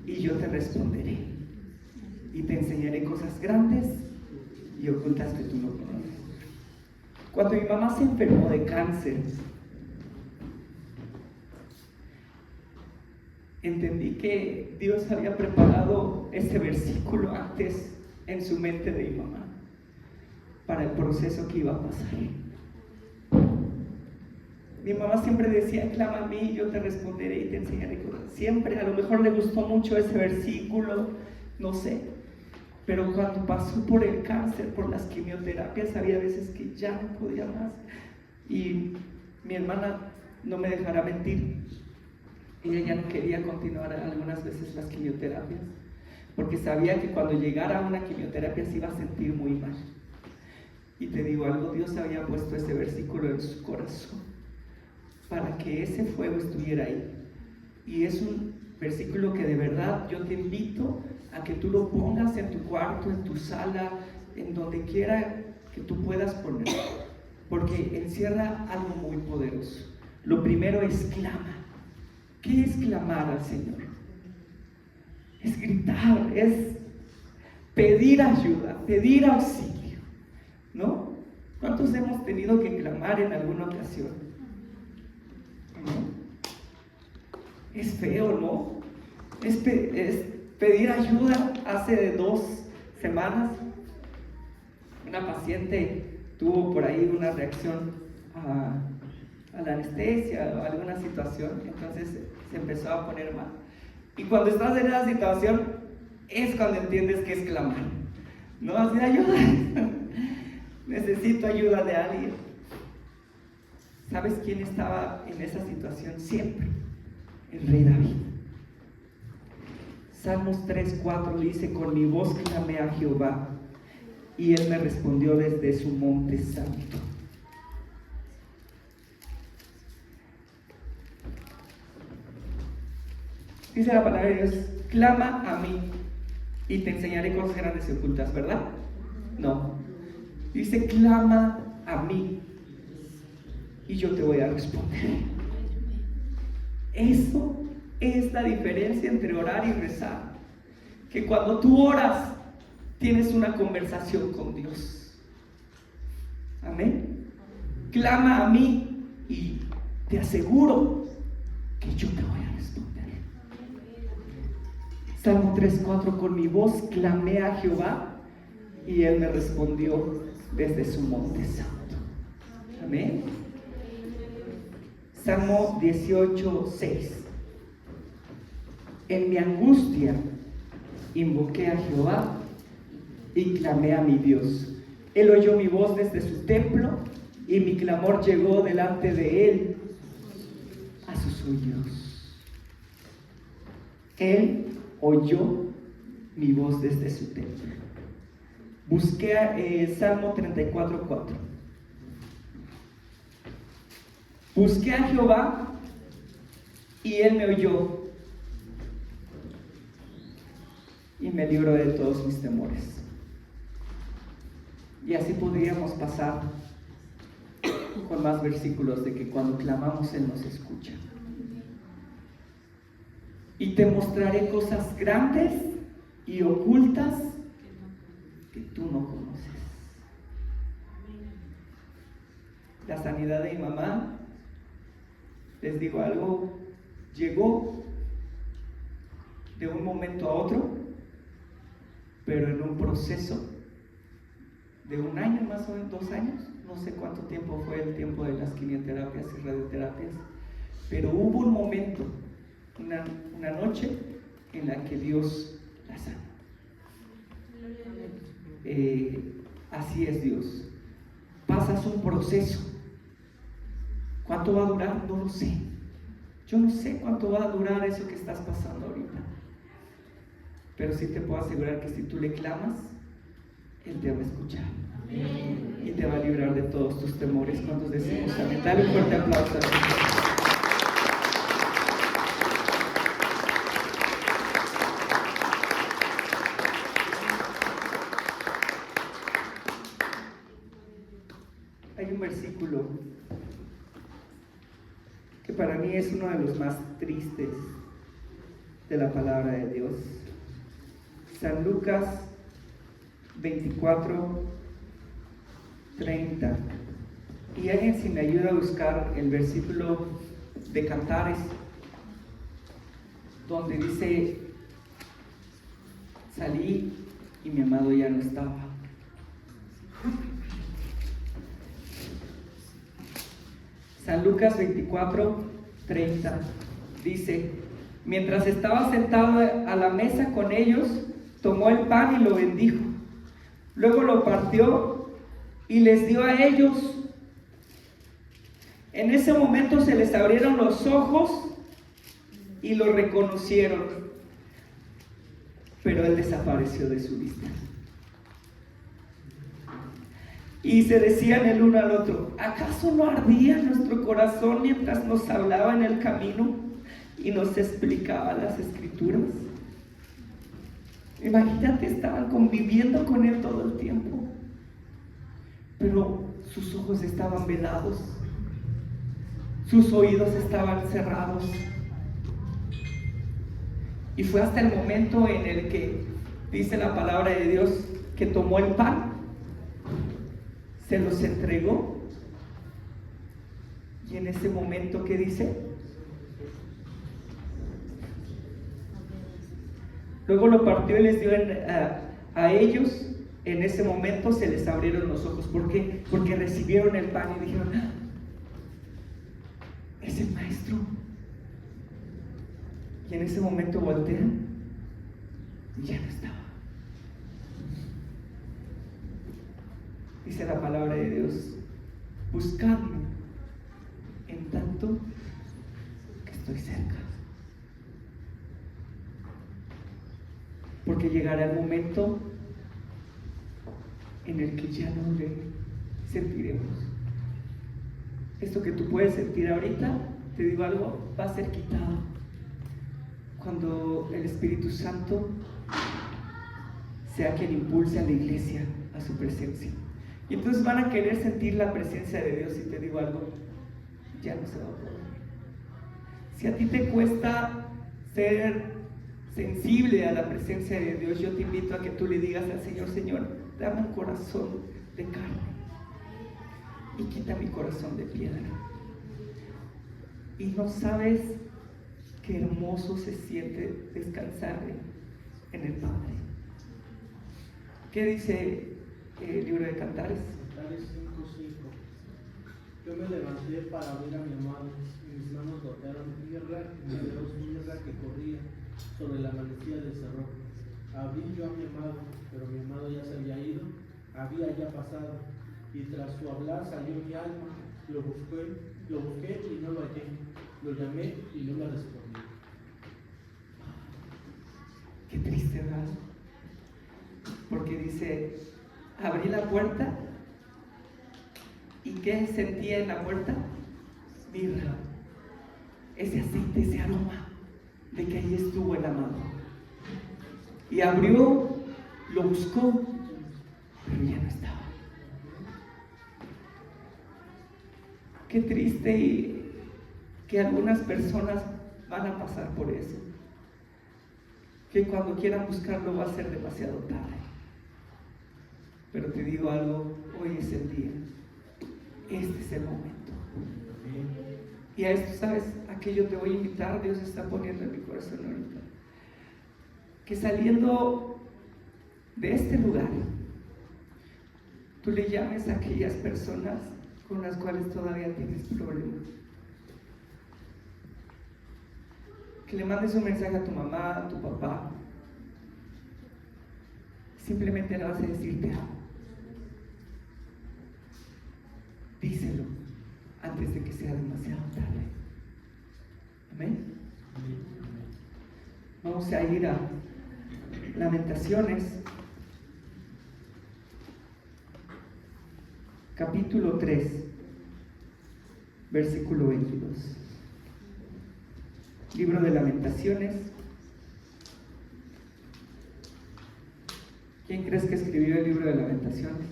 A: y yo te responderé, y te enseñaré cosas grandes y ocultas que tú no conoces. Cuando mi mamá se enfermó de cáncer, entendí que Dios había preparado ese versículo antes en su mente de mi mamá para el proceso que iba a pasar. Mi mamá siempre decía, clama a mí, yo te responderé y te enseñaré cosas. Siempre, a lo mejor le gustó mucho ese versículo, no sé. Pero cuando pasó por el cáncer, por las quimioterapias, había veces que ya no podía más. Y mi hermana no me dejará mentir, ella ya no quería continuar algunas veces las quimioterapias, porque sabía que cuando llegara a una quimioterapia se iba a sentir muy mal. Y te digo algo, Dios había puesto ese versículo en su corazón para que ese fuego estuviera ahí. Y es un versículo que de verdad yo te invito a que tú lo pongas en tu cuarto, en tu sala, en donde quiera que tú puedas ponerlo, porque encierra algo muy poderoso. Lo primero es clama. ¿Qué es clamar al Señor? Es gritar, es pedir ayuda, pedir auxilio, ¿no? ¿Cuántos hemos tenido que clamar en alguna ocasión? ¿No? Es feo, ¿no? Es pedir ayuda. Hace 2 semanas una paciente tuvo por ahí una reacción a la anestesia o alguna situación, entonces se empezó a poner mal. Y cuando estás en esa situación es cuando entiendes que es clamar, ¿no? Así, ayuda, necesito ayuda de alguien. ¿Sabes quién estaba en esa situación siempre? El rey David. Salmos 3:4 dice, con mi voz clamé a Jehová y él me respondió desde su monte santo. Dice la palabra de Dios, clama a mí y te enseñaré cosas grandes y ocultas, ¿verdad? No. Dice, clama a mí y yo te voy a responder. Eso es la diferencia entre orar y rezar. Que cuando tú oras, tienes una conversación con Dios. Amén. Clama a mí y te aseguro que yo te voy a responder. Salmo 3:4, con mi voz clamé a Jehová y Él me respondió desde su monte santo. Amén. Salmo 18:6, en mi angustia invoqué a Jehová y clamé a mi Dios. Él oyó mi voz desde su templo y mi clamor llegó delante de Él a sus oídos. Él oyó mi voz desde su templo. Busqué Salmo 34:4. Busqué a Jehová y Él me oyó y me libró de todos mis temores. Y así podríamos pasar con más versículos de que cuando clamamos Él nos escucha. Y te mostraré cosas grandes y ocultas que tú no conoces. La sanidad de mi mamá, les digo algo, llegó de un momento a otro, pero en un proceso de 1 año, más o menos 2 años, no sé cuánto tiempo fue el tiempo de las quimioterapias y radioterapias, pero hubo un momento, una noche en la que Dios la sanó. Así es Dios. Pasas un proceso. ¿Cuánto va a durar? No lo sé. Yo no sé cuánto va a durar eso que estás pasando ahorita. Pero sí te puedo asegurar que si tú le clamas, Él te va a escuchar. Amén. Y te va a librar de todos tus temores. ¿Cuántos decimos amén? Dale un fuerte aplauso. Hay un versículo que para mí es uno de los más tristes de la palabra de Dios. San Lucas 24:30. Y alguien si me ayuda a buscar el versículo de Cantares, donde dice: salí y mi amado ya no estaba. San Lucas 24:30 dice: mientras estaba sentado a la mesa con ellos, tomó el pan y lo bendijo. Luego lo partió y les dio a ellos. En ese momento se les abrieron los ojos y lo reconocieron, pero él desapareció de su vista. Y se decían el uno al otro: ¿acaso no ardía nuestro corazón mientras nos hablaba en el camino y nos explicaba las Escrituras? Imagínate, estaban conviviendo con él todo el tiempo, pero sus ojos estaban velados, sus oídos estaban cerrados. Y fue hasta el momento en el que dice la palabra de Dios que tomó el pan, se los entregó, y en ese momento, ¿qué dice? Luego lo partió y les dio a ellos. En ese momento se les abrieron los ojos. ¿Por qué? Porque recibieron el pan y dijeron: ¡ah! Es el maestro. Y en ese momento voltean y ya no estaba. Dice la palabra de Dios: buscadme en tanto que estoy cerca. Porque llegará el momento en el que ya no le sentiremos. Esto que tú puedes sentir ahorita, te digo algo, va a ser quitado cuando el Espíritu Santo sea quien impulse a la iglesia a su presencia. Y entonces van a querer sentir la presencia de Dios. Y te digo algo, ya no se va a poder. Si a ti te cuesta ser sensible a la presencia de Dios, yo te invito a que tú le digas al Señor: Señor, dame un corazón de carne y quita mi corazón de piedra. Y no sabes qué hermoso se siente descansar en el Padre. ¿Qué dice el libro de Cantares?
B: Cantares 5:5. Yo me levanté para ver a mi amado, y mis manos gotearon tierra, y mis dedos tierra que corría sobre la manecilla del cerro. Abrí yo a mi amado, pero mi amado ya se había ido, había ya pasado, y tras su hablar salió mi alma, lo busqué y no lo hallé, lo llamé y no me respondió.
A: Qué triste, ¿verdad? Porque dice, abrí la puerta, ¿y qué sentía en la puerta? Mirra, ese aceite, ese aroma de que ahí estuvo el amado. Y abrió, lo buscó, pero ya no estaba. Qué triste y que algunas personas van a pasar por eso. Que cuando quieran buscarlo va a ser demasiado tarde. Pero te digo algo, hoy es el día. Este es el momento. Y a esto, ¿sabes? A que yo te voy a invitar, Dios está poniendo en mi corazón ahorita. Que saliendo de este lugar, tú le llames a aquellas personas con las cuales todavía tienes problemas. Que le mandes un mensaje a tu mamá, a tu papá. Simplemente le vas a decir te amo. Díselo antes de que sea demasiado tarde. Amén. Vamos a ir a Lamentaciones, capítulo 3, versículo 22. Libro de Lamentaciones. ¿Quién crees que escribió el libro de Lamentaciones?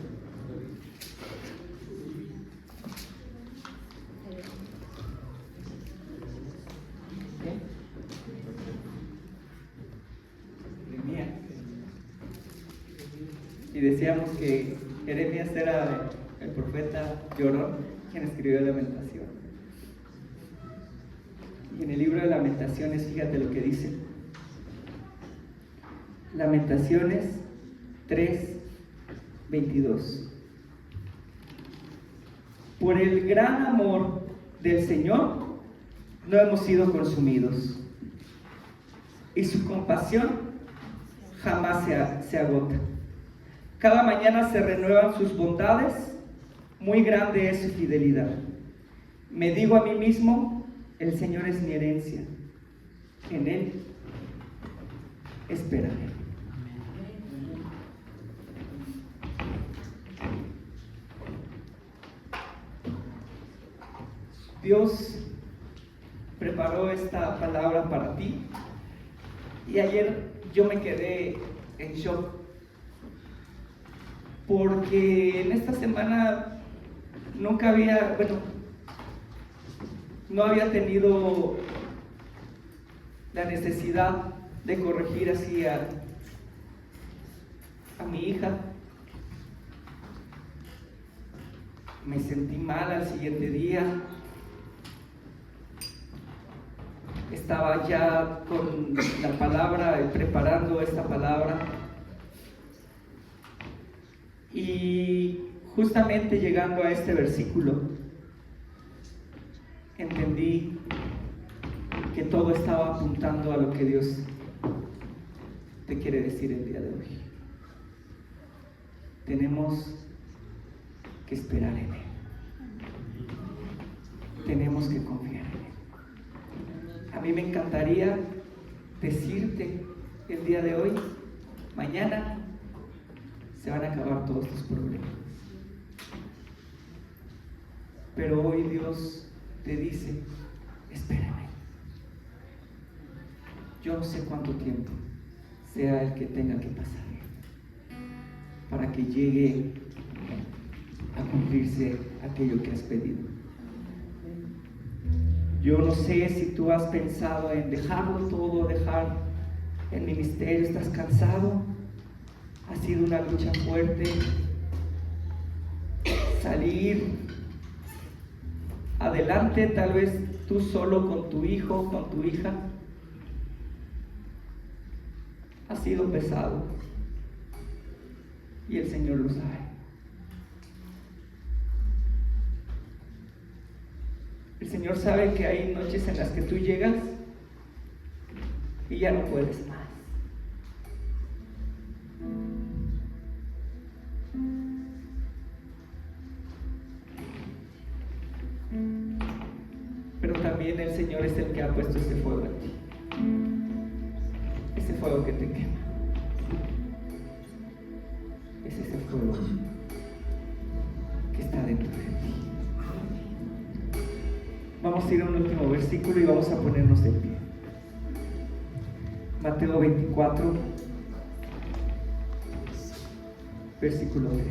A: Jeremías. Y decíamos que Jeremías era el profeta llorón quien escribió Lamentaciones. Y en el libro de Lamentaciones, fíjate lo que dice. Lamentaciones 3:22. Por el gran amor del Señor no hemos sido consumidos, y su compasión jamás se agota. Cada mañana se renuevan sus bondades, muy grande es su fidelidad. Me digo a mí mismo, el Señor es mi herencia, en Él esperaré. Dios preparó esta palabra para ti, y ayer yo me quedé en shock, porque en esta semana no había tenido la necesidad de corregir así a mi hija. Me sentí mal al siguiente día. Estaba ya con la palabra, preparando esta palabra. Y justamente llegando a este versículo, entendí que todo estaba apuntando a lo que Dios te quiere decir el día de hoy. Tenemos que esperar en Él. Tenemos que confiar en Él. A mí me encantaría decirte el día de hoy, mañana se van a acabar todos tus problemas. Pero hoy Dios te dice, espérame. Yo no sé cuánto tiempo sea el que tenga que pasar para que llegue a cumplirse aquello que has pedido. Yo no sé si tú has pensado en dejarlo todo, dejar el ministerio, estás cansado, ha sido una lucha fuerte, salir adelante, tal vez tú solo con tu hijo, con tu hija, ha sido pesado. Y el Señor lo sabe. El Señor sabe que hay noches en las que tú llegas y ya no puedes más. Pero también el Señor es el que ha puesto ese fuego en ti. Ese fuego que te quema. Es ese fuego que está dentro de ti. Vamos a ir a un último versículo y vamos a ponernos de pie. Mateo 24, versículo 3.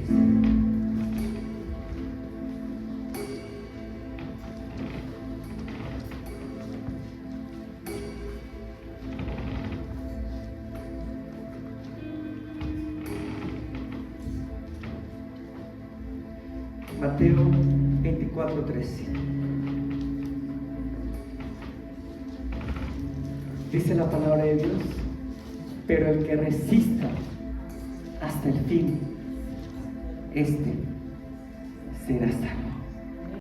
A: Mateo 24, 13. Dice la palabra de Dios: pero el que resista hasta el fin, este será salvo.